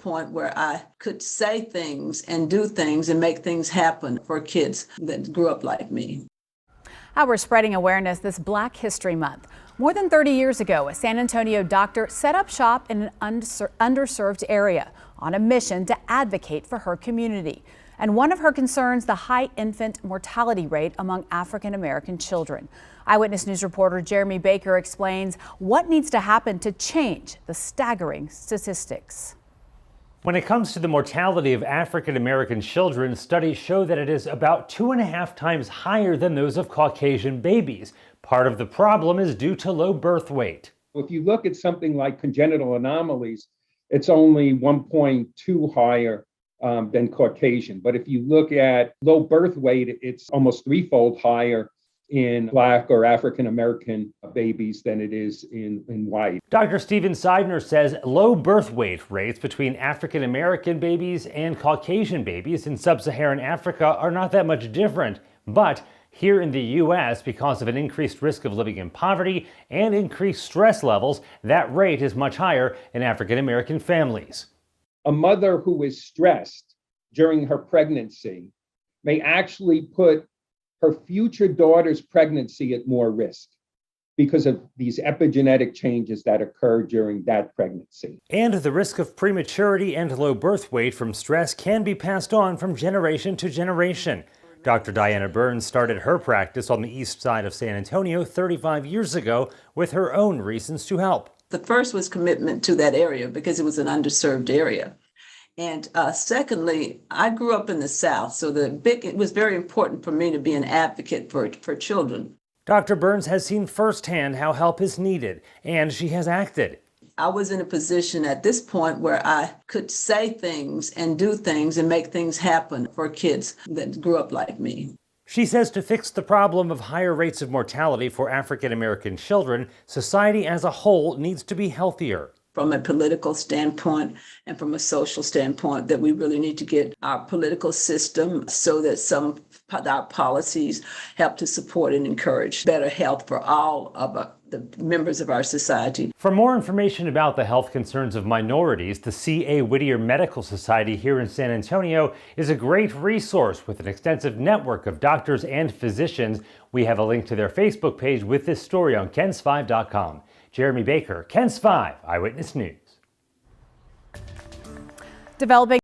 point where I could say things and do things and make things happen for kids that grew up like me. How we're spreading awareness this Black History Month. More than 30 years ago, a San Antonio doctor set up shop in an underserved area on a mission to advocate for her community. And one of her concerns, the high infant mortality rate among African American children. Eyewitness News reporter Jeremy Baker explains what needs to happen to change the staggering statistics. When it comes to the mortality of African American children, studies show that it is about 2.5 times higher than those of Caucasian babies. Part of the problem is due to low birth weight. If you look at something like congenital anomalies, it's only 1.2 higher than Caucasian. But if you look at low birth weight, it's almost threefold higher in Black or African American babies than it is in white. Dr. Steven Seidner says low birth weight rates between African American babies and Caucasian babies in sub-Saharan Africa are not that much different. But here in the U.S., because of an increased risk of living in poverty and increased stress levels, that rate is much higher in African American families. A mother who is stressed during her pregnancy may actually put her future daughter's pregnancy at more risk because of these epigenetic changes that occur during that pregnancy. And the risk of prematurity and low birth weight from stress can be passed on from generation to generation. Dr. Diana Burns started her practice on the east side of San Antonio 35 years ago with her own reasons to help. The first was commitment to that area because it was an underserved area. And secondly, I grew up in the South, so it was very important for me to be an advocate for children. Dr. Burns has seen firsthand how help is needed, and she has acted. I was in a position at this point where I could say things and do things and make things happen for kids that grew up like me. She says to fix the problem of higher rates of mortality for African American children, society as a whole needs to be healthier. From a political standpoint and from a social standpoint, that we really need to get our political system so that some of our policies help to support and encourage better health for all of the members of our society. For more information about the health concerns of minorities, the C.A. Whittier Medical Society here in San Antonio is a great resource with an extensive network of doctors and physicians. We have a link to their Facebook page with this story on KENS5.com. Jeremy Baker, KENS 5 Eyewitness News. Developing